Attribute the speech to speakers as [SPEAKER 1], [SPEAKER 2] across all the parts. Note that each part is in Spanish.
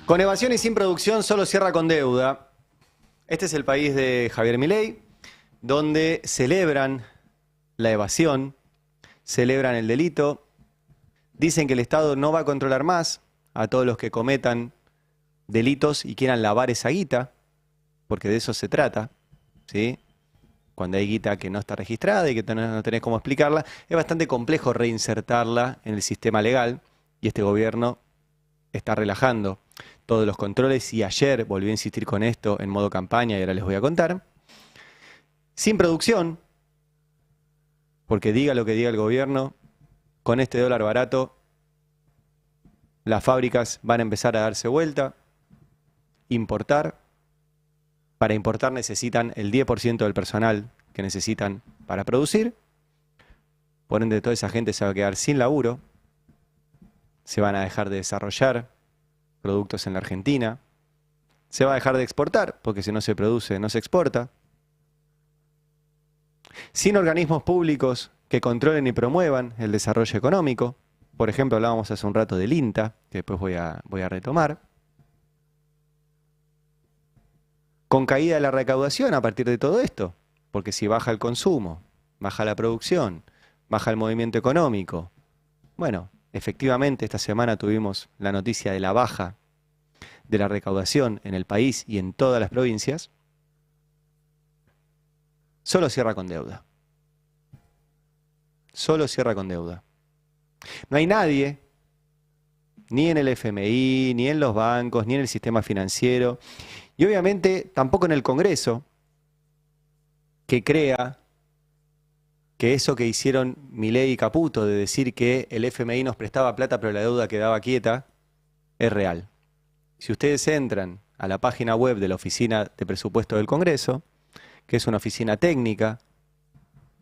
[SPEAKER 1] Con evasión y sin producción solo cierra con deuda. Este es el país de Javier Milei, donde celebran la evasión, celebran el delito, dicen que el Estado no va a controlar más a todos los que cometan delitos y quieran lavar esa guita, porque de eso se trata, ¿sí? Cuando hay guita que no está registrada y que no tenés cómo explicarla, es bastante complejo reinsertarla en el sistema legal y este gobierno está relajando todos los controles y ayer volví a insistir con esto en modo campaña y ahora les voy a contar. Sin producción, porque diga lo que diga el gobierno, con este dólar barato las fábricas van a empezar a darse vuelta, importar. Para importar necesitan el 10% del personal que necesitan para producir. Por ende, toda esa gente se va a quedar sin laburo. Se van a dejar de desarrollar productos en la Argentina. Se va a dejar de exportar, porque si no se produce, no se exporta. Sin organismos públicos que controlen y promuevan el desarrollo económico. Por ejemplo, hablábamos hace un rato del INTA, que después voy a retomar. Con caída de la recaudación a partir de todo esto, porque si baja el consumo, baja la producción, baja el movimiento económico. Bueno, efectivamente esta semana tuvimos la noticia de la baja de la recaudación en el país y en todas las provincias. Solo cierra con deuda. Solo cierra con deuda. No hay nadie, ni en el FMI, ni en los bancos, ni en el sistema financiero, y obviamente tampoco en el Congreso, que crea que eso que hicieron Milei y Caputo de decir que el FMI nos prestaba plata pero la deuda quedaba quieta, es real. Si ustedes entran a la página web de la Oficina de Presupuesto del Congreso, que es una oficina técnica,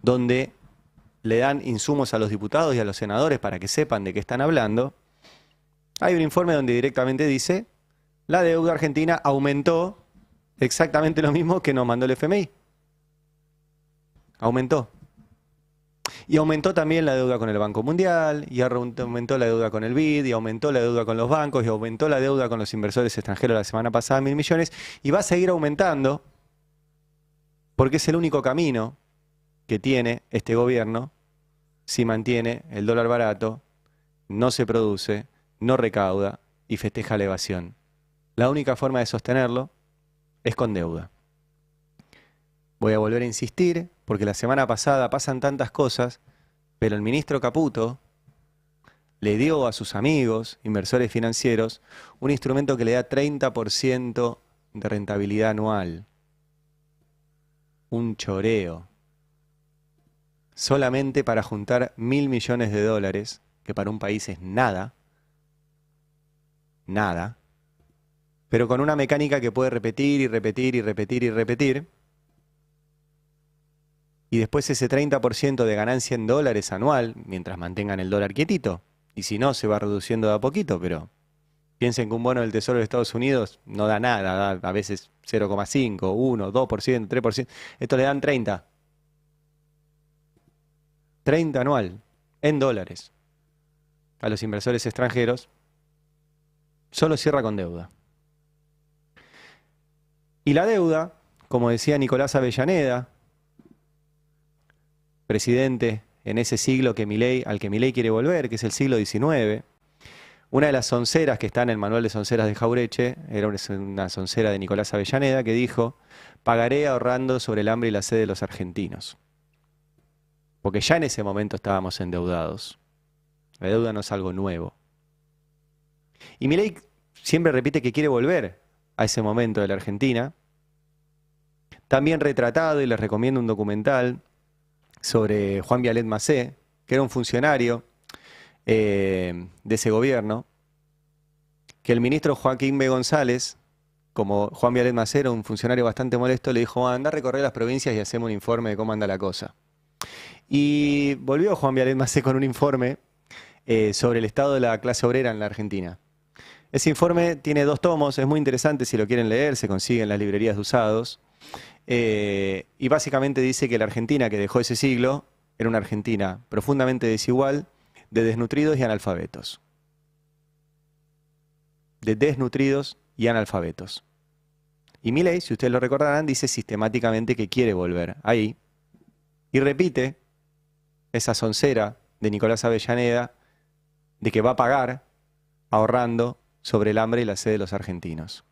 [SPEAKER 1] donde le dan insumos a los diputados y a los senadores para que sepan de qué están hablando, hay un informe donde directamente dice: la deuda argentina aumentó exactamente lo mismo que nos mandó el FMI. Aumentó. Y aumentó también la deuda con el Banco Mundial, y aumentó la deuda con el BID, y aumentó la deuda con los bancos, y aumentó la deuda con los inversores extranjeros la semana pasada, 1.000 millones, y va a seguir aumentando, porque es el único camino que tiene este gobierno si mantiene el dólar barato, no se produce, no recauda y festeja la evasión. La única forma de sostenerlo es con deuda. Voy a volver a insistir, porque la semana pasada pasan tantas cosas, pero el ministro Caputo le dio a sus amigos, inversores financieros, un instrumento que le da 30% de rentabilidad anual. Un choreo. Solamente para juntar 1.000 millones de dólares, que para un país es nada, nada, pero con una mecánica que puede repetir y repetir y repetir y repetir, y después ese 30% de ganancia en dólares anual, mientras mantengan el dólar quietito, y si no, se va reduciendo de a poquito, pero piensen que un bono del Tesoro de Estados Unidos no da nada, da a veces 0,5, 1, 2%, 3%, esto le dan 30. 30 anual, en dólares, a los inversores extranjeros, solo cierra con deuda. Y la deuda, como decía Nicolás Avellaneda, presidente en ese siglo al que Milei quiere volver, que es el siglo XIX, una de las sonceras que está en el manual de sonceras de Jaureche, era una soncera de Nicolás Avellaneda, que dijo: pagaré ahorrando sobre el hambre y la sed de los argentinos. Porque ya en ese momento estábamos endeudados. La deuda no es algo nuevo. Y Milei siempre repite que quiere volver a ese momento de la Argentina. También retratado, y les recomiendo un documental sobre Juan Vialet Macé, que era un funcionario de ese gobierno, que el ministro Joaquín B. González, como Juan Vialet Macé era un funcionario bastante molesto, le dijo: anda a recorrer las provincias y hacemos un informe de cómo anda la cosa. Y volvió Juan Vialet Macé con un informe sobre el estado de la clase obrera en la Argentina. Ese informe tiene 2 tomos, es muy interesante si lo quieren leer, se consigue en las librerías de usados. Y básicamente dice que la Argentina que dejó ese siglo era una Argentina profundamente desigual, de desnutridos y analfabetos. de desnutridos y analfabetos. Y Milei, si ustedes lo recordarán, dice sistemáticamente que quiere volver ahí y repite esa soncera de Nicolás Avellaneda de que va a pagar ahorrando sobre el hambre y la sed de los argentinos.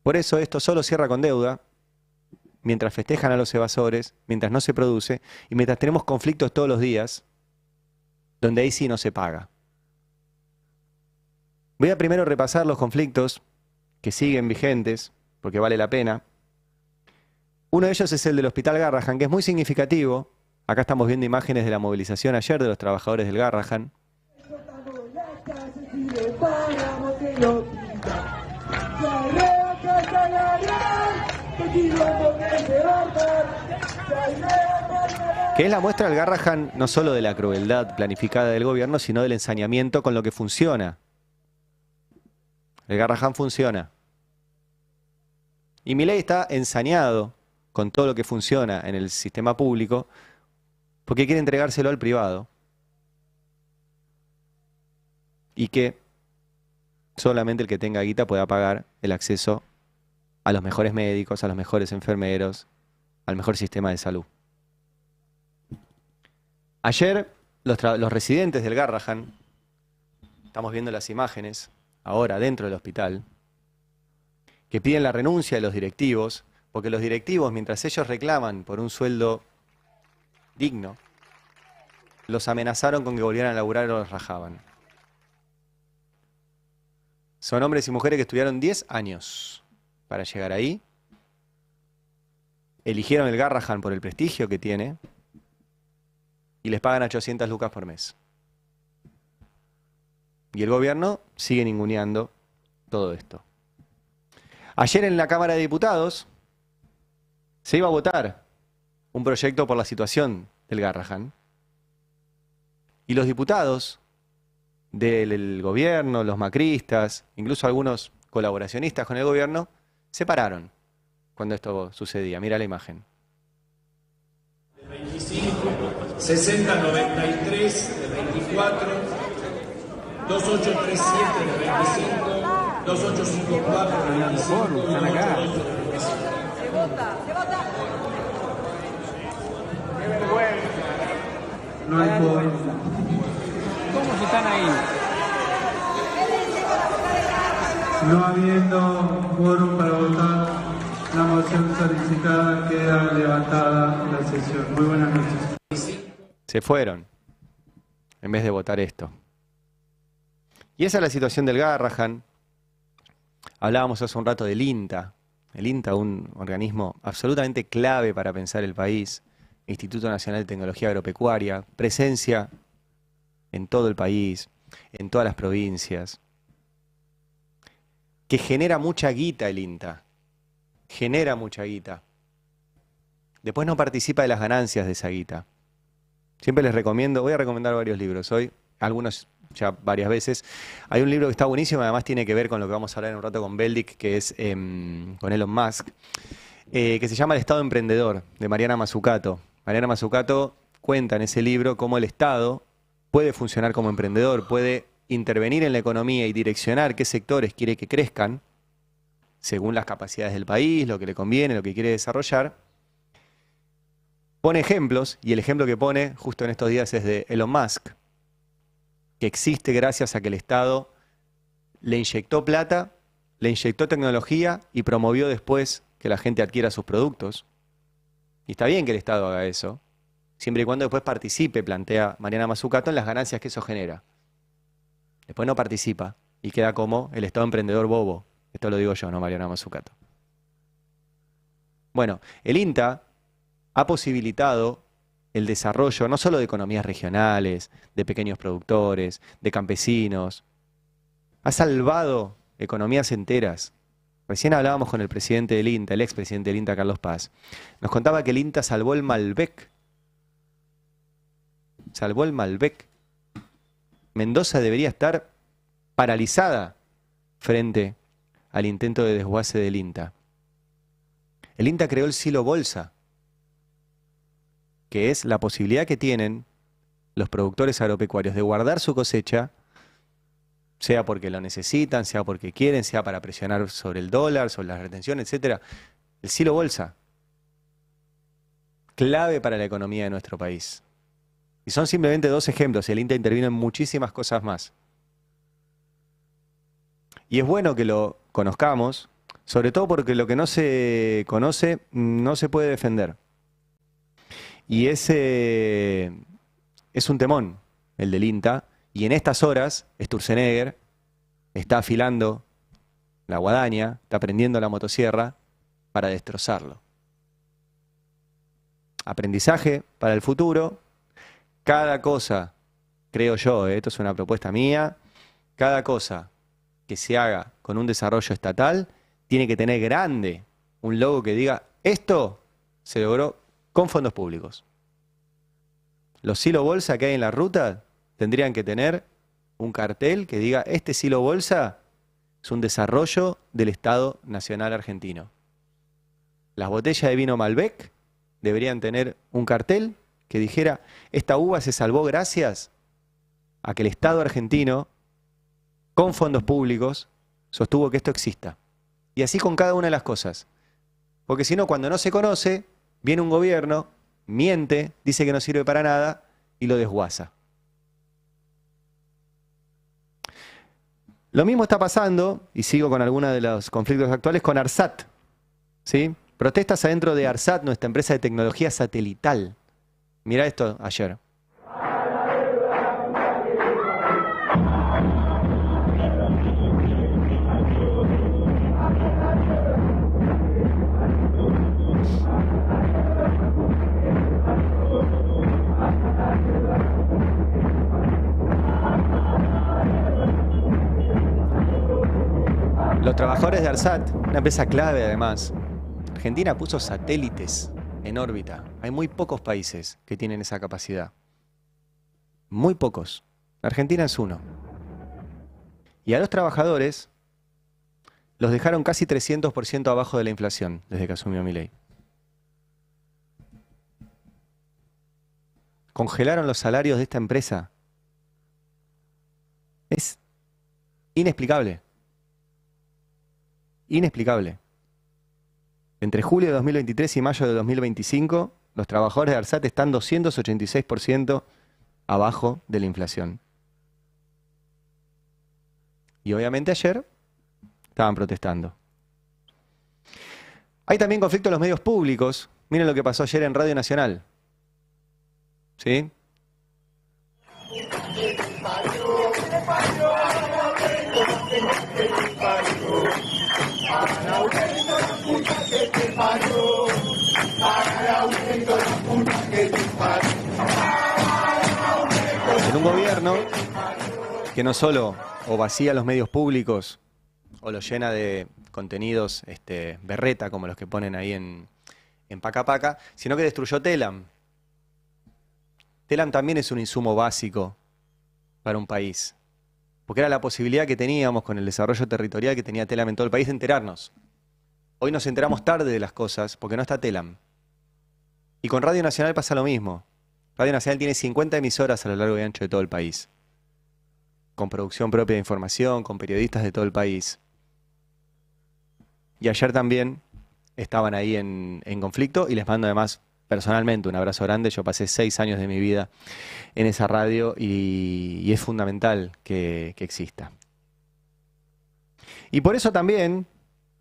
[SPEAKER 1] Por eso esto solo cierra con deuda, mientras festejan a los evasores, mientras no se produce y mientras tenemos conflictos todos los días, donde ahí sí no se paga. Voy a primero repasar los conflictos que siguen vigentes, porque vale la pena. Uno de ellos es el del Hospital Garrahan, que es muy significativo. Acá estamos viendo imágenes de la movilización ayer de los trabajadores del Garrahan. Que es la muestra del Garrahan no solo de la crueldad planificada del gobierno, sino del ensañamiento con lo que funciona. El Garrahan funciona. Y Milei está ensañado con todo lo que funciona en el sistema público porque quiere entregárselo al privado. Y que solamente el que tenga guita pueda pagar el acceso a los mejores médicos, a los mejores enfermeros, al mejor sistema de salud. Ayer los residentes del Garrahan, estamos viendo las imágenes ahora dentro del hospital, que piden la renuncia de los directivos, porque los directivos, mientras ellos reclaman por un sueldo digno, los amenazaron con que volvieran a laburar o los rajaban. Son hombres y mujeres que estudiaron 10 años para llegar ahí, eligieron el Garrahan por el prestigio que tiene y les pagan 800 lucas por mes. Y el gobierno sigue ninguneando todo esto. Ayer en la Cámara de Diputados se iba a votar un proyecto por la situación del Garrahan. Y los diputados del gobierno, los macristas, incluso algunos colaboracionistas con el gobierno, se pararon cuando esto sucedía. Mira la imagen.
[SPEAKER 2] 25, 6093 de 24, 2837 de 25, 2854 de 25, 2825 de 25.
[SPEAKER 3] Se vota.
[SPEAKER 2] ¡Qué vergüenza!
[SPEAKER 4] No hay pobreza.
[SPEAKER 5] ¿Cómo se están ahí?
[SPEAKER 4] No habiendo quórum para votar, la moción solicitada queda levantada en la sesión. Muy buenas noches.
[SPEAKER 1] Se fueron en vez de votar esto. Y esa es la situación del Garrahan. Hablábamos hace un rato del INTA. El INTA, un organismo absolutamente clave para pensar el país. Instituto Nacional de Tecnología Agropecuaria. Presencia en todo el país, en todas las provincias. Que genera mucha guita el INTA. Genera mucha guita. Después no participa de las ganancias de esa guita. Siempre les recomiendo, voy a recomendar varios libros hoy, algunos ya varias veces. Hay un libro que está buenísimo, además tiene que ver con lo que vamos a hablar en un rato con Beldic, que es con Elon Musk, que se llama El Estado Emprendedor, de Mariana Mazzucato. Mariana Mazzucato cuenta en ese libro cómo el Estado puede funcionar como emprendedor, puede intervenir en la economía y direccionar qué sectores quiere que crezcan, según las capacidades del país, lo que le conviene, lo que quiere desarrollar. Pone ejemplos, y el ejemplo que pone justo en estos días es de Elon Musk, que existe gracias a que el Estado le inyectó plata, le inyectó tecnología y promovió después que la gente adquiera sus productos. Y está bien que el Estado haga eso, siempre y cuando después participe, plantea Mariana Mazzucato, en las ganancias que eso genera. Después no participa y queda como el Estado emprendedor bobo. Esto lo digo yo, no Mariana Mazzucato. Bueno, el INTA ha posibilitado el desarrollo no solo de economías regionales, de pequeños productores, de campesinos. Ha salvado economías enteras. Recién hablábamos con el presidente del INTA, el expresidente del INTA, Carlos Paz. Nos contaba que el INTA salvó el Malbec. Salvó el Malbec. Mendoza debería estar paralizada frente al intento de desguace del INTA. El INTA creó el silo bolsa, que es la posibilidad que tienen los productores agropecuarios de guardar su cosecha sea porque lo necesitan, sea porque quieren, sea para presionar sobre el dólar, sobre las retenciones, etcétera. El silo bolsa, clave para la economía de nuestro país. Y son simplemente 2 ejemplos, el INTA intervino en muchísimas cosas más. Y es bueno que lo conozcamos, sobre todo porque lo que no se conoce no se puede defender. Y ese es un temón, el del INTA. Y en estas horas, Sturzenegger está afilando la guadaña, está prendiendo la motosierra para destrozarlo. Aprendizaje para el futuro. Cada cosa, creo yo, esto es una propuesta mía, cada cosa que se haga con un desarrollo estatal tiene que tener grande un logo que diga, esto se logró con fondos públicos. Los silo bolsa que hay en la ruta tendrían que tener un cartel que diga, este silo bolsa es un desarrollo del Estado Nacional Argentino. Las botellas de vino Malbec deberían tener un cartel que dijera, esta uva se salvó gracias a que el Estado argentino, con fondos públicos, sostuvo que esto exista. Y así con cada una de las cosas. Porque si no, cuando no se conoce, viene un gobierno, miente, dice que no sirve para nada y lo desguaza. Lo mismo está pasando, y sigo con algunos de los conflictos actuales, con ARSAT. ¿Sí? Protestas adentro de ARSAT, nuestra empresa de tecnología satelital. Mirá esto ayer. Los trabajadores de ARSAT, una empresa clave además, Argentina puso satélites en órbita. Hay muy pocos países que tienen esa capacidad. Muy pocos. Argentina es uno. Y a los trabajadores los dejaron casi 300% abajo de la inflación desde que asumió Milei. Congelaron los salarios de esta empresa. Es inexplicable. Inexplicable. Entre julio de 2023 y mayo de 2025, los trabajadores de ARSAT están 286% abajo de la inflación. Y obviamente ayer estaban protestando. Hay también conflicto en los medios públicos. Miren lo que pasó ayer en Radio Nacional. ¿Sí? En un gobierno que no solo o vacía los medios públicos o los llena de contenidos berreta como los que ponen ahí en Paca Paca, sino que destruyó Telam. Telam también es un insumo básico para un país, porque era la posibilidad que teníamos con el desarrollo territorial que tenía Telam en todo el país de enterarnos. Hoy nos enteramos tarde de las cosas porque no está Telam. Y con Radio Nacional pasa lo mismo. Radio Nacional tiene 50 emisoras a lo largo y ancho de todo el país, con producción propia de información, con periodistas de todo el país. Y ayer también estaban ahí en conflicto y les mando además personalmente un abrazo grande. Yo pasé 6 años de mi vida en esa radio y es fundamental que exista. Y por eso también,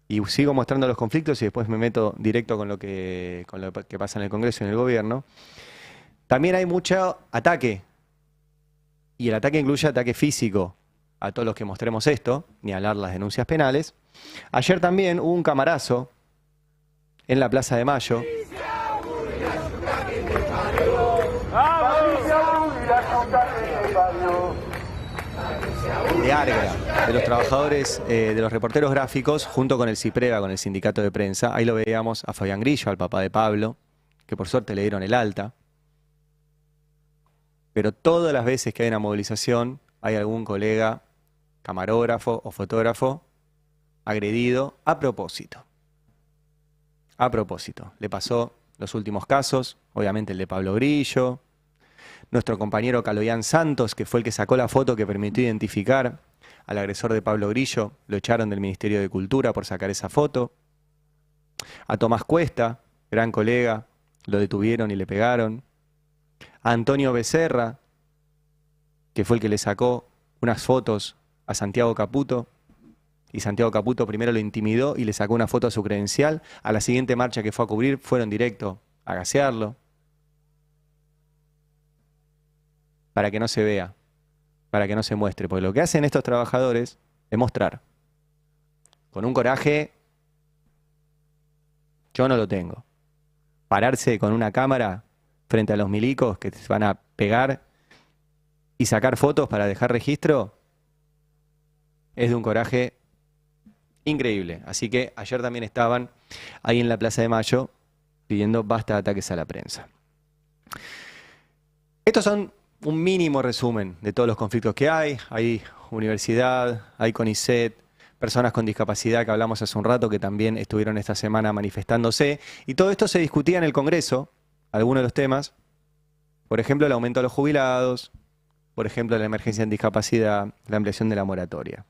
[SPEAKER 1] y sigo mostrando los conflictos y después me meto directo con lo que pasa en el Congreso y en el gobierno, también hay mucho ataque. Y el ataque incluye ataque físico a todos los que mostremos esto, ni hablar las denuncias penales. Ayer también hubo un camarazo en la Plaza de Mayo. De Argra, de los trabajadores, de los reporteros gráficos, junto con el CIPREVA, con el sindicato de prensa. Ahí lo veíamos a Fabián Grillo, al papá de Pablo, que por suerte le dieron el alta. Pero todas las veces que hay una movilización, hay algún colega, camarógrafo o fotógrafo, agredido a propósito. A propósito. Le pasó los últimos casos, obviamente el de Pablo Grillo, nuestro compañero Caloyán Santos, que fue el que sacó la foto que permitió identificar al agresor de Pablo Grillo, lo echaron del Ministerio de Cultura por sacar esa foto. A Tomás Cuesta, gran colega, lo detuvieron y le pegaron. A Antonio Becerra, que fue el que le sacó unas fotos a Santiago Caputo, y Santiago Caputo primero lo intimidó y le sacó una foto a su credencial. A la siguiente marcha que fue a cubrir fueron directo a gasearlo, para que no se vea, para que no se muestre, porque lo que hacen estos trabajadores es mostrar, con un coraje, yo no lo tengo. Pararse con una cámara frente a los milicos que se van a pegar y sacar fotos para dejar registro, es de un coraje increíble. Así que ayer también estaban ahí en la Plaza de Mayo pidiendo basta de ataques a la prensa. Estos son un mínimo resumen de todos los conflictos que hay. Hay universidad, hay CONICET, personas con discapacidad que hablamos hace un rato que también estuvieron esta semana manifestándose. Y todo esto se discutía en el Congreso, algunos de los temas. Por ejemplo, el aumento de los jubilados, por ejemplo, la emergencia en discapacidad, la ampliación de la moratoria.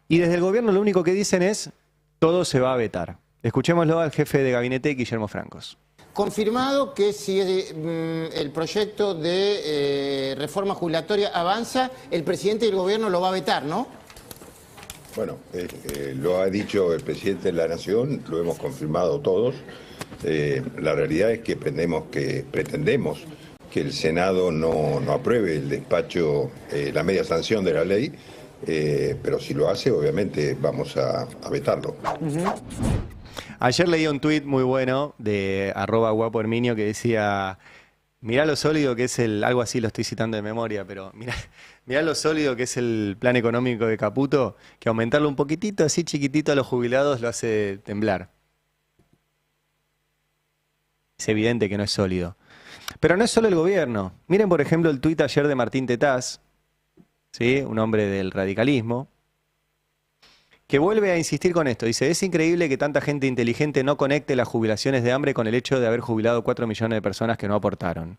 [SPEAKER 1] Y desde el gobierno lo único que dicen es, todo se va a vetar. Escuchémoslo al jefe de gabinete, Guillermo Francos.
[SPEAKER 3] Confirmado que si el proyecto de reforma jubilatoria avanza, el presidente del gobierno lo va a vetar, ¿no?
[SPEAKER 6] Bueno, lo ha dicho el presidente de la Nación, lo hemos confirmado todos. La realidad es que pretendemos que el Senado no apruebe el despacho, la media sanción de la ley, pero si lo hace, obviamente vamos a vetarlo.
[SPEAKER 1] Ayer leí un tuit muy bueno de @guapoherminio que decía, mirá lo sólido que es algo así lo estoy citando de memoria, pero mirá lo sólido que es el plan económico de Caputo, que aumentarlo un poquitito, así chiquitito a los jubilados lo hace temblar. Es evidente que no es sólido. Pero no es solo el gobierno. Miren, por ejemplo, el tuit ayer de Martín Tetaz, ¿sí? Un hombre del radicalismo, que vuelve a insistir con esto. Dice, es increíble que tanta gente inteligente no conecte las jubilaciones de hambre con el hecho de haber jubilado 4 millones de personas que no aportaron.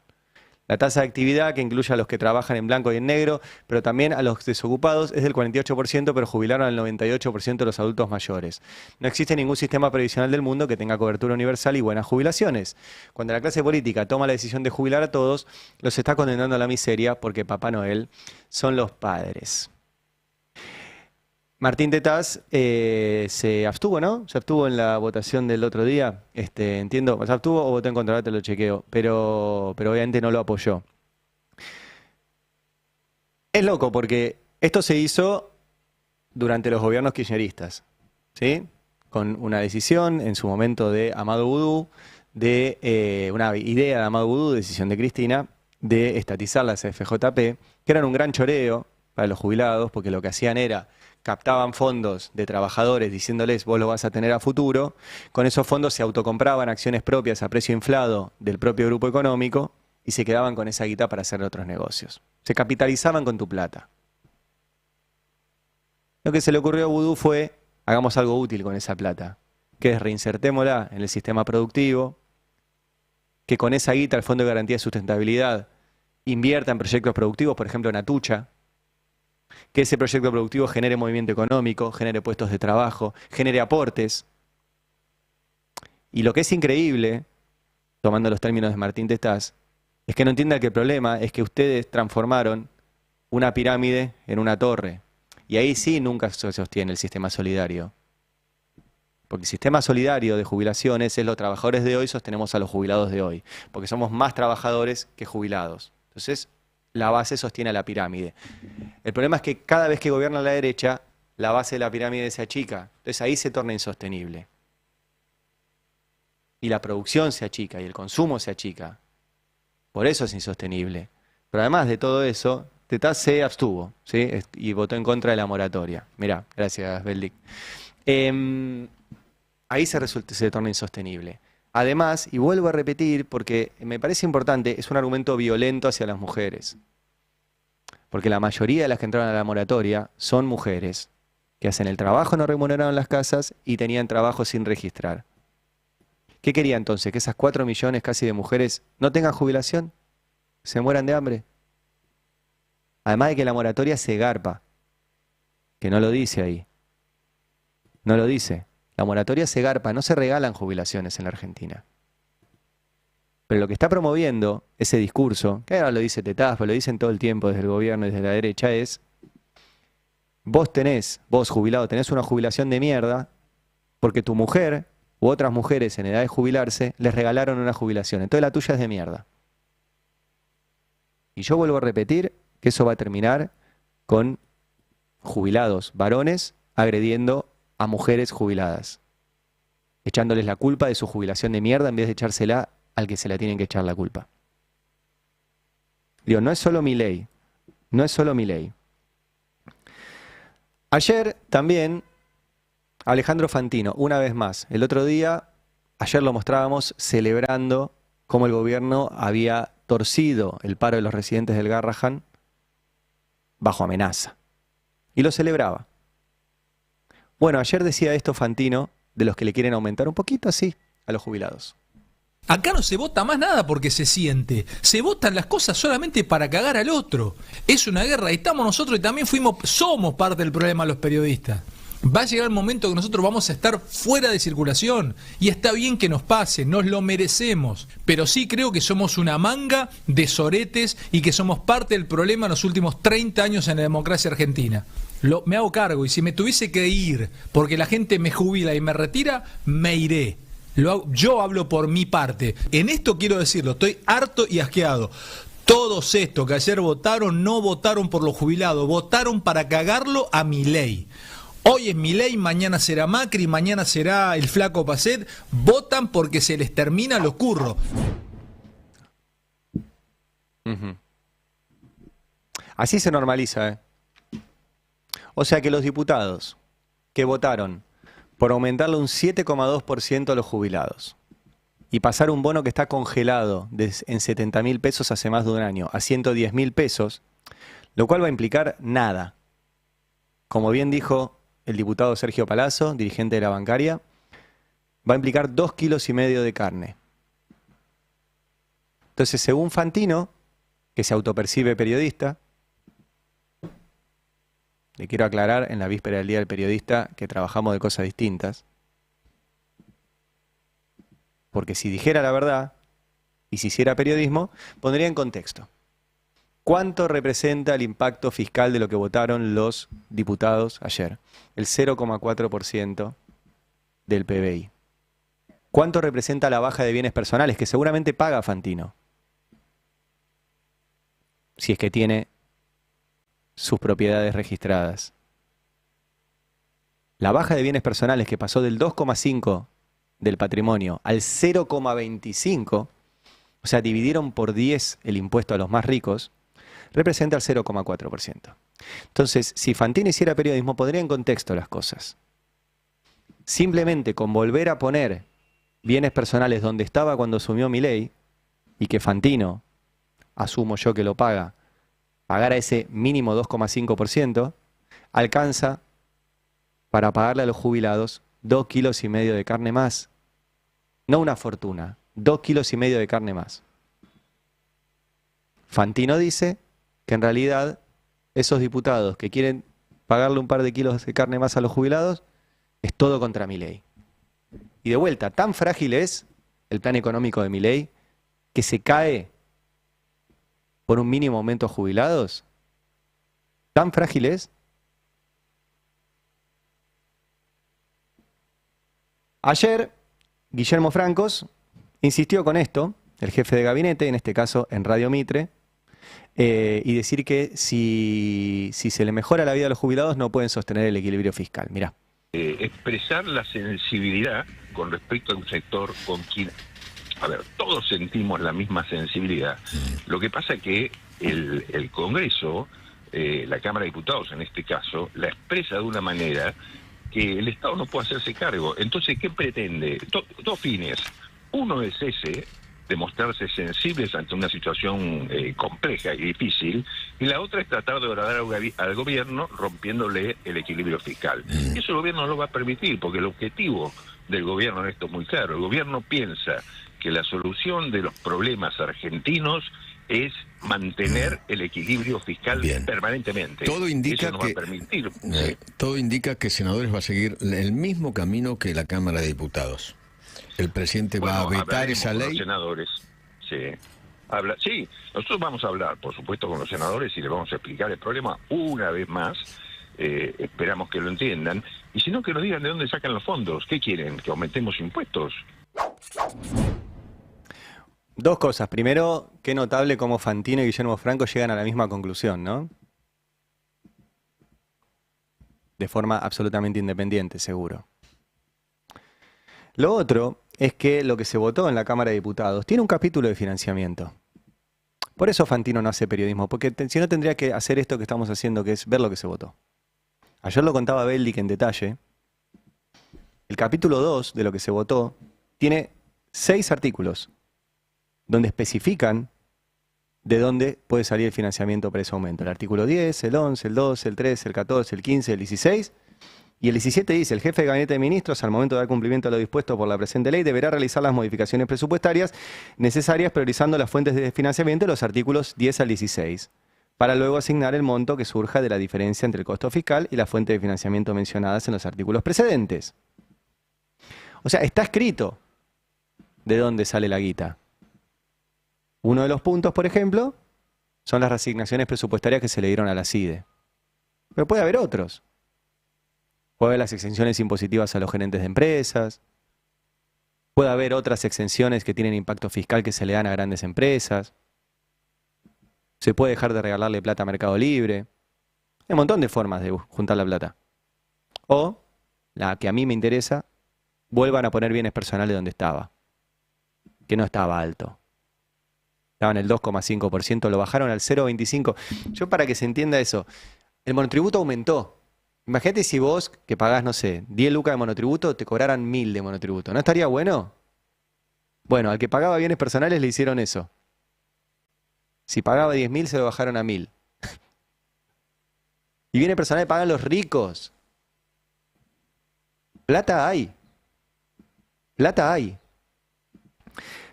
[SPEAKER 1] La tasa de actividad, que incluye a los que trabajan en blanco y en negro, pero también a los desocupados, es del 48%, pero jubilaron al 98% de los adultos mayores. No existe ningún sistema previsional del mundo que tenga cobertura universal y buenas jubilaciones. Cuando la clase política toma la decisión de jubilar a todos, los está condenando a la miseria porque Papá Noel son los padres. Martín Tetaz se abstuvo, ¿no? Se abstuvo en la votación del otro día. Entiendo, ¿se abstuvo o votó en contra? Ahora te lo chequeo. Pero obviamente no lo apoyó. Es loco porque esto se hizo durante los gobiernos kirchneristas, ¿sí? Con una decisión en su momento de Amado Boudou, de una idea de Amado Boudou, decisión de Cristina, de estatizar las FJP, que eran un gran choreo para los jubilados, porque lo que hacían era captaban fondos de trabajadores diciéndoles vos lo vas a tener a futuro, con esos fondos se autocompraban acciones propias a precio inflado del propio grupo económico y se quedaban con esa guita para hacer otros negocios. Se capitalizaban con tu plata. Lo que se le ocurrió a Boudou fue, hagamos algo útil con esa plata, que es reinsertémosla en el sistema productivo, que con esa guita el Fondo de Garantía de Sustentabilidad invierta en proyectos productivos, por ejemplo en Atucha, que ese proyecto productivo genere movimiento económico, genere puestos de trabajo, genere aportes. Y lo que es increíble, tomando los términos de Martín Tetaz, es que no entienda que el problema es que ustedes transformaron una pirámide en una torre. Y ahí sí nunca se sostiene el sistema solidario. Porque el sistema solidario de jubilaciones es los trabajadores de hoy sostenemos a los jubilados de hoy. Porque somos más trabajadores que jubilados. Entonces, la base sostiene a la pirámide. El problema es que cada vez que gobierna la derecha, la base de la pirámide se achica. Entonces ahí se torna insostenible. Y la producción se achica y el consumo se achica. Por eso es insostenible. Pero además de todo eso, Tetaz se abstuvo, ¿sí? Y votó en contra de la moratoria. Mirá, gracias, Beldic. Ahí se torna insostenible. Además, y vuelvo a repetir, porque me parece importante, es un argumento violento hacia las mujeres. Porque la mayoría de las que entraron a la moratoria son mujeres que hacen el trabajo no remunerado en las casas y tenían trabajo sin registrar. ¿Qué quería entonces? ¿Que esas 4 millones casi de mujeres no tengan jubilación? ¿Se mueran de hambre? Además de que la moratoria se garpa. que no lo dice ahí. No lo dice. La moratoria se garpa, no se regalan jubilaciones en la Argentina. Pero lo que está promoviendo ese discurso, que ahora lo dice Tetaz, lo dicen todo el tiempo desde el gobierno y desde la derecha, es: vos jubilado, tenés una jubilación de mierda porque tu mujer u otras mujeres en edad de jubilarse les regalaron una jubilación. Entonces la tuya es de mierda. Y yo vuelvo a repetir que eso va a terminar con jubilados varones agrediendo a mujeres jubiladas, echándoles la culpa de su jubilación de mierda en vez de echársela al que se la tienen que echar la culpa. Digo, no es solo Milei, no es solo Milei. Ayer también Alejandro Fantino, una vez más, ayer lo mostrábamos celebrando cómo el gobierno había torcido el paro de los residentes del Garrahan bajo amenaza. Y lo celebraba. Bueno, ayer decía esto Fantino, de los que le quieren aumentar un poquito así a los jubilados.
[SPEAKER 7] Acá no se vota más nada porque se siente. Se votan las cosas solamente para cagar al otro. Es una guerra. Y estamos nosotros y también somos parte del problema los periodistas. Va a llegar el momento que nosotros vamos a estar fuera de circulación. Y está bien que nos pase, nos lo merecemos. Pero sí creo que somos una manga de soretes y que somos parte del problema en los últimos 30 años en la democracia argentina. Me hago cargo y si me tuviese que ir porque la gente me jubila y me retira, me iré. Yo hablo por mi parte. En esto quiero decirlo, estoy harto y asqueado. Todos estos que ayer votaron, no votaron por los jubilados, votaron para cagarlo a Milei. Hoy es Milei, mañana será Macri, mañana será el flaco Pacet. Votan porque se les termina los curros.
[SPEAKER 1] Así se normaliza, ¿eh? O sea que los diputados que votaron por aumentarle un 7,2% a los jubilados y pasar un bono que está congelado en 70.000 pesos hace más de un año a 110.000 pesos, lo cual va a implicar nada. Como bien dijo el diputado Sergio Palazzo, dirigente de la bancaria, va a implicar 2,5 kilos de carne. Entonces, según Fantino, que se autopercibe periodista, le quiero aclarar en la víspera del Día del Periodista que trabajamos de cosas distintas. Porque si dijera la verdad y si hiciera periodismo, pondría en contexto. ¿Cuánto representa el impacto fiscal de lo que votaron los diputados ayer? El 0,4% del PBI. ¿Cuánto representa la baja de bienes personales que seguramente paga Fantino? Si es que tiene sus propiedades registradas. La baja de bienes personales que pasó del 2,5 del patrimonio al 0,25, o sea, dividieron por 10 el impuesto a los más ricos, representa el 0,4%. Entonces, si Fantino hiciera periodismo, pondría en contexto las cosas. Simplemente con volver a poner bienes personales donde estaba cuando asumió Milei, y que Fantino, asumo yo que lo paga, pagar a ese mínimo 2,5%, alcanza para pagarle a los jubilados 2,5 kilos de carne más. No una fortuna, 2,5 kilos de carne más. Fantino dice que en realidad esos diputados que quieren pagarle un par de kilos de carne más a los jubilados, es todo contra Milei. Y de vuelta, tan frágil es el plan económico de Milei que se cae por un mínimo aumento a jubilados. ¿Tan frágil es? Ayer, Guillermo Francos insistió con esto, el jefe de gabinete, en este caso en Radio Mitre, y decir que si se le mejora la vida a los jubilados no pueden sostener el equilibrio fiscal. Mirá.
[SPEAKER 8] Expresar la sensibilidad con respecto a un sector con quien... A ver, todos sentimos la misma sensibilidad. Lo que pasa es que el Congreso, la Cámara de Diputados en este caso, la expresa de una manera que el Estado no puede hacerse cargo. Entonces, ¿qué pretende? Dos fines. Uno es ese, demostrarse sensibles ante una situación compleja y difícil, y la otra es tratar de agradar al gobierno rompiéndole el equilibrio fiscal. Y eso el gobierno no lo va a permitir, porque el objetivo del gobierno en esto es muy claro. El gobierno piensa que la solución de los problemas argentinos es mantener el equilibrio fiscal
[SPEAKER 9] Bien.
[SPEAKER 8] permanentemente.
[SPEAKER 9] Todo indica
[SPEAKER 8] Eso no va
[SPEAKER 9] que
[SPEAKER 8] a permitir.
[SPEAKER 9] todo indica que Senadores va a seguir el mismo camino que la Cámara de Diputados. El presidente va a
[SPEAKER 8] Bueno,
[SPEAKER 9] vetar
[SPEAKER 8] hablaremos
[SPEAKER 9] esa
[SPEAKER 8] con
[SPEAKER 9] ley.
[SPEAKER 8] los senadores. Sí. Sí, nosotros vamos a hablar, por supuesto, con los senadores y les vamos a explicar el problema una vez más. Esperamos que lo entiendan. Y si no, que nos digan de dónde sacan los fondos. ¿Qué quieren? ¿Que aumentemos impuestos?
[SPEAKER 1] Dos cosas. Primero, qué notable cómo Fantino y Guillermo Franco llegan a la misma conclusión, ¿no? De forma absolutamente independiente, seguro. Lo otro es que lo que se votó en la Cámara de Diputados tiene un capítulo de financiamiento. Por eso Fantino no hace periodismo, porque si no tendría que hacer esto que estamos haciendo, que es ver lo que se votó. Ayer lo contaba Beldic en detalle. El capítulo 2 de lo que se votó tiene 6 artículos donde especifican de dónde puede salir el financiamiento para ese aumento. El artículo 10, el 11, el 12, el 13, el 14, el 15, el 16 y el 17 dice: el jefe de gabinete de ministros, al momento de dar cumplimiento a lo dispuesto por la presente ley, deberá realizar las modificaciones presupuestarias necesarias priorizando las fuentes de financiamiento de los artículos 10 al 16, para luego asignar el monto que surja de la diferencia entre el costo fiscal y la fuente de financiamiento mencionadas en los artículos precedentes. O sea, está escrito de dónde sale la guita. Uno de los puntos, por ejemplo, son las reasignaciones presupuestarias que se le dieron a la CIDE. Pero puede haber otros. Puede haber las exenciones impositivas a los gerentes de empresas. Puede haber otras exenciones que tienen impacto fiscal que se le dan a grandes empresas. Se puede dejar de regalarle plata a Mercado Libre. Hay un montón de formas de juntar la plata. O, la que a mí me interesa, vuelvan a poner bienes personales donde estaba. Que no estaba alto. Estaba en el 2,5%, lo bajaron al 0,25%. Yo, para que se entienda eso, el monotributo aumentó. Imagínate si vos, que pagás, no sé, 10 lucas de monotributo, te cobraran 1000 de monotributo. ¿No estaría bueno? Bueno, al que pagaba bienes personales le hicieron eso. Si pagaba 10.000, se lo bajaron a 1000. Y bienes personales pagan los ricos. Plata hay. Plata hay.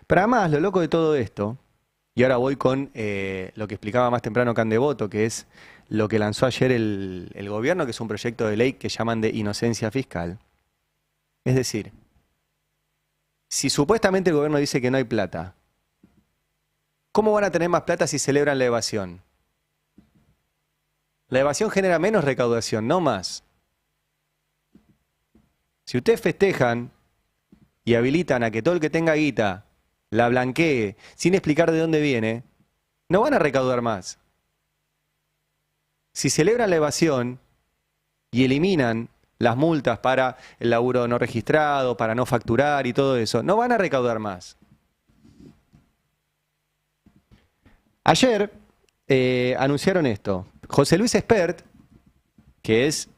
[SPEAKER 1] Pero además, lo loco de todo esto, y ahora voy con lo que explicaba más temprano Candevoto, que es lo que lanzó ayer el gobierno, que es un proyecto de ley que llaman de inocencia fiscal. Es decir, si supuestamente el gobierno dice que no hay plata, ¿cómo van a tener más plata si celebran la evasión? La evasión genera menos recaudación, no más. Si ustedes festejan y habilitan a que todo el que tenga guita la blanquee sin explicar de dónde viene, no van a recaudar más. Si celebran la evasión y eliminan las multas para el laburo no registrado, para no facturar y todo eso, no van a recaudar más. Ayer anunciaron esto. José Luis Espert, que es,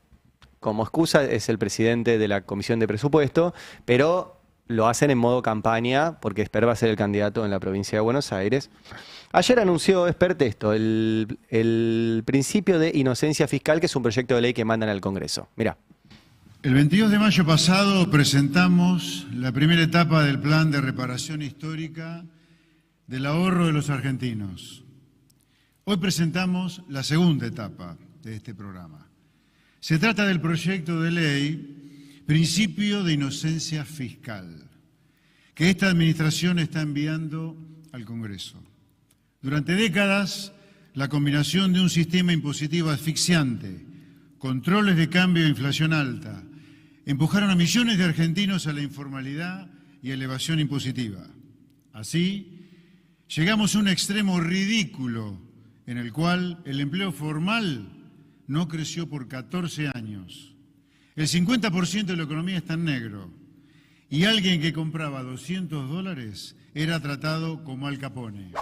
[SPEAKER 1] como excusa, es el presidente de la Comisión de Presupuesto, pero lo hacen en modo campaña porque Espert va a ser el candidato en la provincia de Buenos Aires. Ayer anunció Espert esto, el principio de inocencia fiscal, que es un proyecto de ley que mandan al Congreso. Mirá.
[SPEAKER 10] El 22 de mayo pasado presentamos la primera etapa del plan de reparación histórica del ahorro de los argentinos. Hoy presentamos la segunda etapa de este programa. Se trata del proyecto de ley Principio de Inocencia Fiscal, que esta administración está enviando al Congreso. Durante décadas, la combinación de un sistema impositivo asfixiante, controles de cambio e inflación alta, empujaron a millones de argentinos a la informalidad y a la evasión impositiva. Así, llegamos a un extremo ridículo en el cual el empleo formal no creció por 14 años. El 50% de la economía está en negro y alguien que compraba $200 era tratado como Al Capone.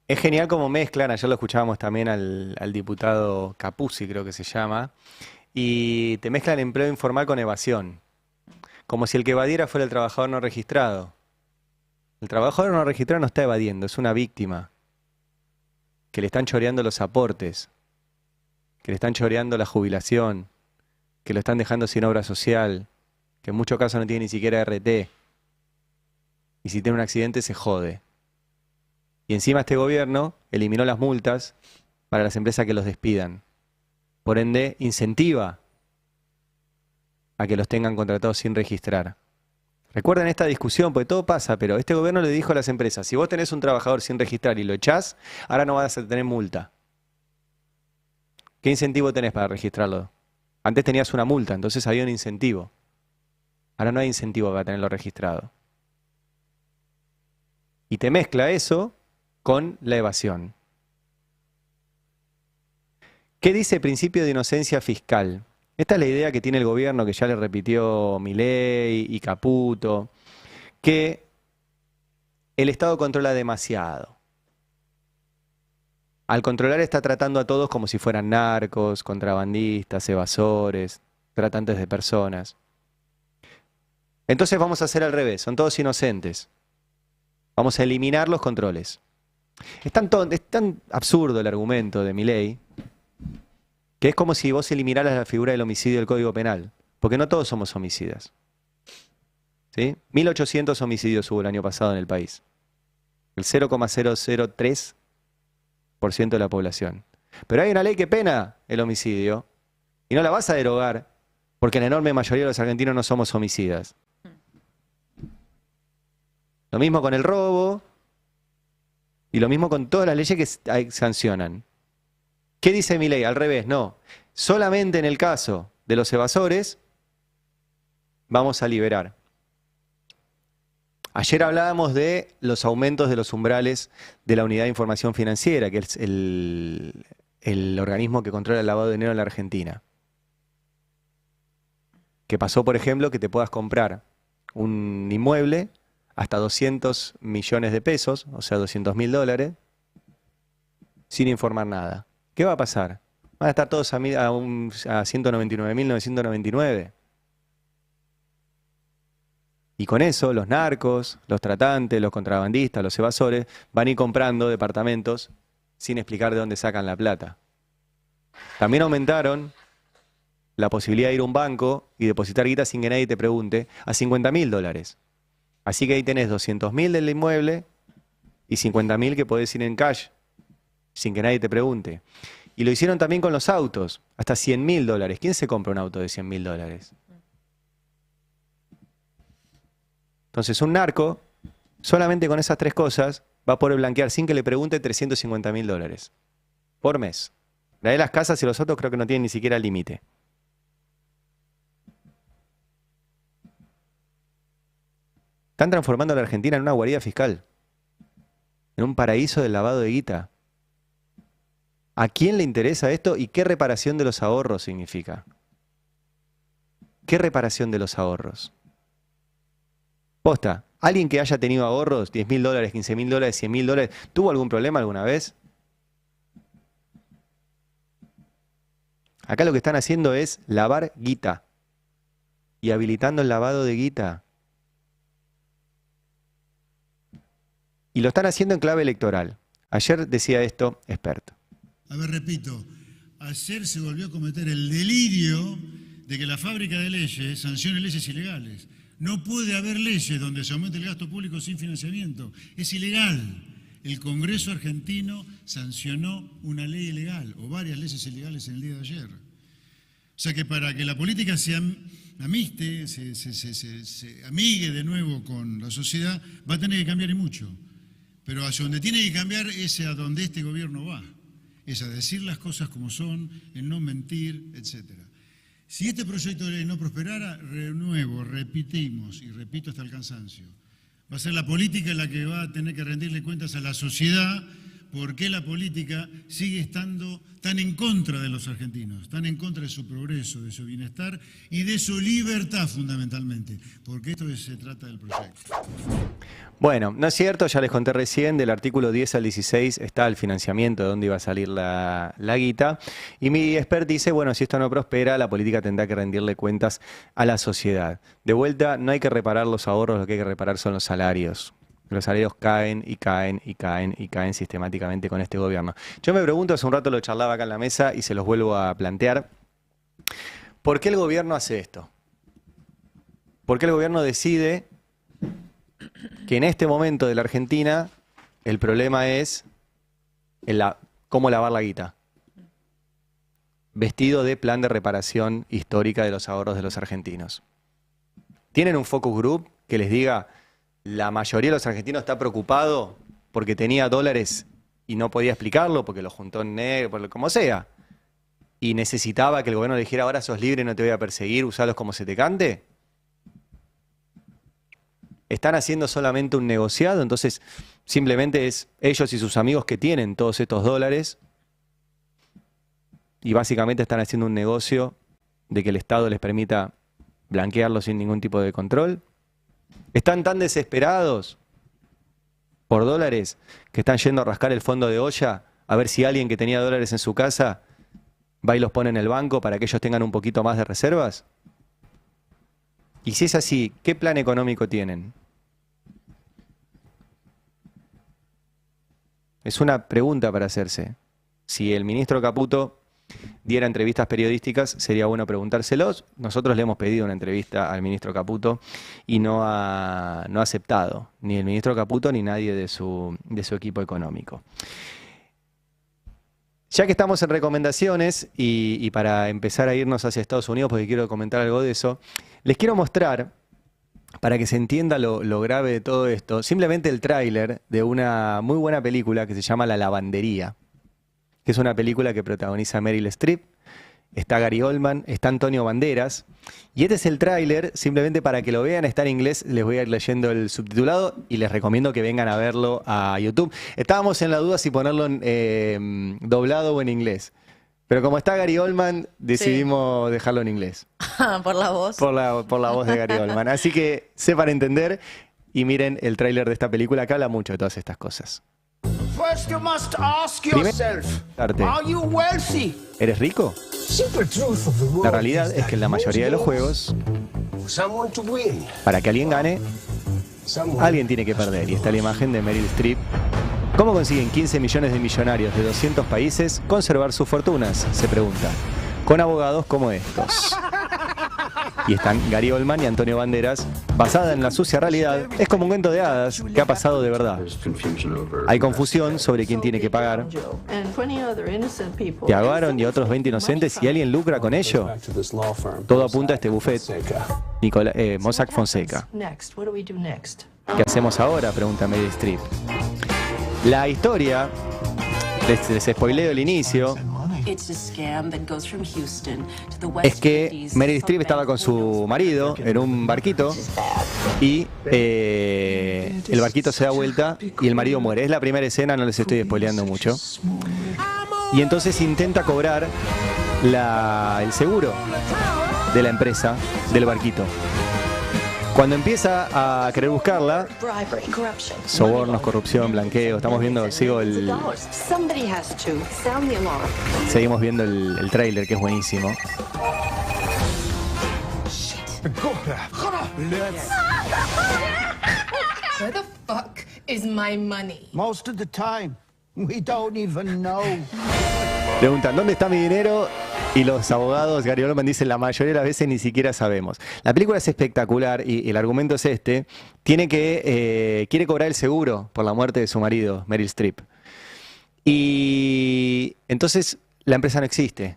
[SPEAKER 1] Es genial cómo mezclan, ayer lo escuchábamos también al diputado Capuzzi, creo que se llama, y te mezclan empleo informal con evasión, como si el que evadiera fuera el trabajador no registrado. El trabajador no registrado no está evadiendo, es una víctima, que le están choreando los aportes, que le están choreando la jubilación, que lo están dejando sin obra social, que en muchos casos no tiene ni siquiera RT, y si tiene un accidente se jode. Y encima este gobierno eliminó las multas para las empresas que los despidan. Por ende, incentiva a que los tengan contratados sin registrar. Recuerden esta discusión, porque todo pasa, pero este gobierno le dijo a las empresas, si vos tenés un trabajador sin registrar y lo echás, ahora no vas a tener multa. ¿Qué incentivo tenés para registrarlo? Antes tenías una multa, entonces había un incentivo. Ahora no hay incentivo para tenerlo registrado. Y te mezcla eso con la evasión. ¿Qué dice el principio de inocencia fiscal? Esta es la idea que tiene el gobierno, que ya le repitió Milei y Caputo, que el Estado controla demasiado. Al controlar está tratando a todos como si fueran narcos, contrabandistas, evasores, tratantes de personas. Entonces vamos a hacer al revés, son todos inocentes. Vamos a eliminar los controles. Es tan absurdo el argumento de Milei, que es como si vos eliminaras la figura del homicidio del Código Penal, porque no todos somos homicidas. ¿Sí? 1.800 homicidios hubo el año pasado en el país. El 0,003% de la población. Pero hay una ley que pena el homicidio y no la vas a derogar porque la enorme mayoría de los argentinos no somos homicidas. Lo mismo con el robo y lo mismo con todas las leyes que sancionan. ¿Qué dice Milei? Al revés, no. Solamente en el caso de los evasores vamos a liberar. Ayer hablábamos de los aumentos de los umbrales de la Unidad de Información Financiera, que es el organismo que controla el lavado de dinero en la Argentina. Que pasó, por ejemplo, que te puedas comprar un inmueble hasta 200 millones de pesos, o sea, $200.000, sin informar nada. ¿Qué va a pasar? Van a estar todos a 199.999. Y con eso los narcos, los tratantes, los contrabandistas, los evasores van a ir comprando departamentos sin explicar de dónde sacan la plata. También aumentaron la posibilidad de ir a un banco y depositar guita sin que nadie te pregunte a $50.000. Así que ahí tenés 200.000 del inmueble y 50.000 que podés ir en cash sin que nadie te pregunte. Y lo hicieron también con los autos, hasta $100.000. ¿Quién se compra un auto de $100.000? Entonces un narco, solamente con esas tres cosas, va a poder blanquear sin que le pregunte $350.000 por mes. La de las casas y los autos creo que no tienen ni siquiera límite. Están transformando a la Argentina en una guarida fiscal, en un paraíso del lavado de guita. ¿A quién le interesa esto y qué reparación de los ahorros significa? ¿Qué reparación de los ahorros? Posta, ¿alguien que haya tenido ahorros, $10.000, $15.000, $100.000, tuvo algún problema alguna vez? Acá lo que están haciendo es lavar guita y habilitando el lavado de guita. Y lo están haciendo en clave electoral. Ayer decía esto, experto.
[SPEAKER 10] A ver, repito, ayer se volvió a cometer el delirio de que la fábrica de leyes sancione leyes ilegales. No puede haber leyes donde se aumente el gasto público sin financiamiento. Es ilegal. El Congreso argentino sancionó una ley ilegal o varias leyes ilegales en el día de ayer. O sea que para que la política se amiste, se amigue de nuevo con la sociedad, va a tener que cambiar y mucho. Pero hacia donde tiene que cambiar es a donde este gobierno va. Es a decir las cosas como son, en no mentir, etc. Si este proyecto de ley no prosperara, repetimos y repito hasta el cansancio, va a ser la política la que va a tener que rendirle cuentas a la sociedad por qué la política sigue estando tan en contra de los argentinos, tan en contra de su progreso, de su bienestar y de su libertad fundamentalmente, porque esto se trata del proyecto.
[SPEAKER 1] Bueno, no es cierto, ya les conté recién, del artículo 10 al 16 está el financiamiento de dónde iba a salir la guita. Y mi expert dice, bueno, si esto no prospera, la política tendrá que rendirle cuentas a la sociedad. De vuelta, no hay que reparar los ahorros, lo que hay que reparar son los salarios. Los salarios caen y caen y caen y caen sistemáticamente con este gobierno. Yo me pregunto, hace un rato lo charlaba acá en la mesa y se los vuelvo a plantear, ¿por qué el gobierno hace esto? ¿Por qué el gobierno decide que en este momento de la Argentina El problema es cómo lavar la guita. Vestido de plan de reparación histórica de los ahorros de los argentinos. ¿Tienen un focus group que les diga la mayoría de los argentinos está preocupado porque tenía dólares y no podía explicarlo porque lo juntó en negro, como sea? Y necesitaba que el gobierno le dijera ahora sos libre, no te voy a perseguir, usalos como se te cante. Están haciendo solamente un negociado, entonces simplemente es ellos y sus amigos que tienen todos estos dólares y básicamente están haciendo un negocio de que el Estado les permita blanquearlos sin ningún tipo de control. Están tan desesperados por dólares que están yendo a rascar el fondo de olla a ver si alguien que tenía dólares en su casa va y los pone en el banco para que ellos tengan un poquito más de reservas. Y si es así, ¿qué plan económico tienen? Es una pregunta para hacerse. Si el ministro Caputo diera entrevistas periodísticas, sería bueno preguntárselos. Nosotros le hemos pedido una entrevista al ministro Caputo y no ha aceptado, ni el ministro Caputo ni nadie de su equipo económico. Ya que estamos en recomendaciones y para empezar a irnos hacia Estados Unidos, porque quiero comentar algo de eso, les quiero mostrar, para que se entienda lo grave de todo esto, simplemente el tráiler de una muy buena película que se llama La Lavandería, que es una película que protagoniza Meryl Streep, está Gary Oldman, está Antonio Banderas, y este es el tráiler, simplemente para que lo vean, está en inglés, les voy a ir leyendo el subtitulado y les recomiendo que vengan a verlo a YouTube. Estábamos en la duda si ponerlo doblado o en inglés, pero como está Gary Oldman, decidimos dejarlo en inglés.
[SPEAKER 11] Por la voz.
[SPEAKER 1] Por la voz de Gary Oldman. Así que sepan entender y miren el tráiler de esta película que habla mucho de todas estas cosas.
[SPEAKER 2] First you must ask yourself, are you wealthy?
[SPEAKER 1] ¿Eres rico? La realidad es que en la mayoría de los juegos, para que alguien gane, alguien tiene que perder. Y está la imagen de Meryl Streep. ¿Cómo consiguen 15 millones de millonarios de 200 países conservar sus fortunas? Se pregunta. Con abogados como estos. Y están Gary Oldman y Antonio Banderas, basada en la sucia realidad. Es como un cuento de hadas que ha pasado de verdad. Hay confusión sobre quién tiene que pagar. Te agaron y a otros 20 inocentes y alguien lucra con ello. Todo apunta a este buffet. Mossack Fonseca. ¿Qué hacemos ahora? Pregunta Meryl Streep. La historia, les spoileo el inicio, es que Meryl Streep estaba con su marido en un barquito y el barquito se da vuelta y el marido muere. Es la primera escena, no les estoy spoileando mucho. Y entonces intenta cobrar el seguro de la empresa del barquito. Cuando empieza a querer buscarla, sobornos, corrupción, blanqueo, estamos viendo, seguimos viendo el tráiler, que es buenísimo.
[SPEAKER 12] Where the fuck is my money?
[SPEAKER 2] Most of the time, we don't even know.
[SPEAKER 1] Preguntan, ¿dónde está mi dinero? Y los abogados, Gary Oldman dicen, la mayoría de las veces ni siquiera sabemos. La película es espectacular y el argumento es este. Quiere cobrar el seguro por la muerte de su marido, Meryl Streep. Y entonces la empresa no existe.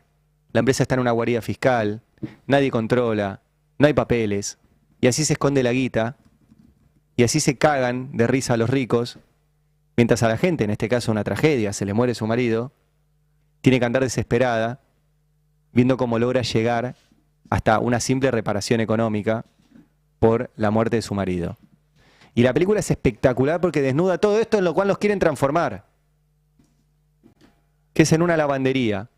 [SPEAKER 1] La empresa está en una guarida fiscal, nadie controla, no hay papeles. Y así se esconde la guita. Y así se cagan de risa a los ricos. Mientras a la gente, en este caso una tragedia, se le muere su marido, tiene que andar desesperada, viendo cómo logra llegar hasta una simple reparación económica por la muerte de su marido. Y la película es espectacular porque desnuda todo esto en lo cual los quieren transformar, que es en una lavandería.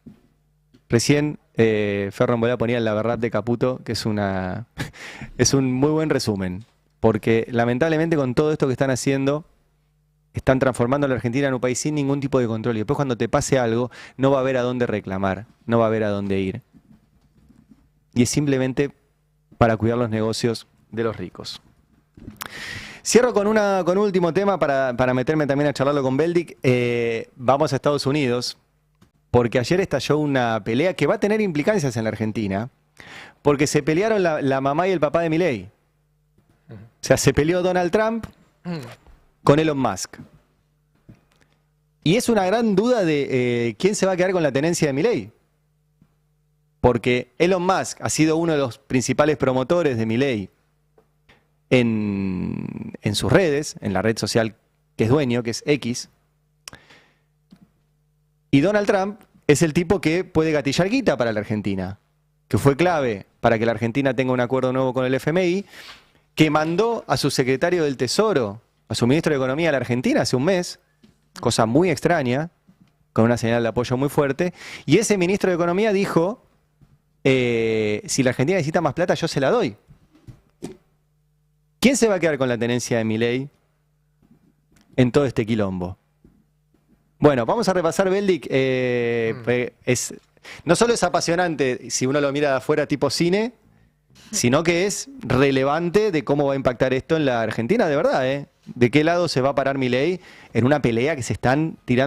[SPEAKER 1] Recién Ferro Bolá ponía la verdad de Caputo, que es un muy buen resumen, porque lamentablemente con todo esto que están haciendo, están transformando a la Argentina en un país sin ningún tipo de control. Y después cuando te pase algo, no va a haber a dónde reclamar, no va a haber a dónde ir. Y es simplemente para cuidar los negocios de los ricos. Cierro con un último tema para meterme también a charlarlo con Beldic. Vamos a Estados Unidos, porque ayer estalló una pelea que va a tener implicancias en la Argentina, porque se pelearon la mamá y el papá de Milei. O sea, se peleó Donald Trump con Elon Musk. Y es una gran duda de quién se va a quedar con la tenencia de Milei. Porque Elon Musk ha sido uno de los principales promotores de Milei en sus redes, en la red social que es dueño, que es X. Y Donald Trump es el tipo que puede gatillar guita para la Argentina, que fue clave para que la Argentina tenga un acuerdo nuevo con el FMI, que mandó a su secretario del Tesoro, a su ministro de Economía a la Argentina hace un mes, cosa muy extraña, con una señal de apoyo muy fuerte, y ese ministro de Economía dijo, si la Argentina necesita más plata, yo se la doy. ¿Quién se va a quedar con la tenencia de Milei en todo este quilombo? Bueno, vamos a repasar, Beldic. No solo es apasionante si uno lo mira de afuera tipo cine, sino que es relevante de cómo va a impactar esto en la Argentina, de verdad, ¿eh? ¿De qué lado se va a parar Milei en una pelea que se están tirando?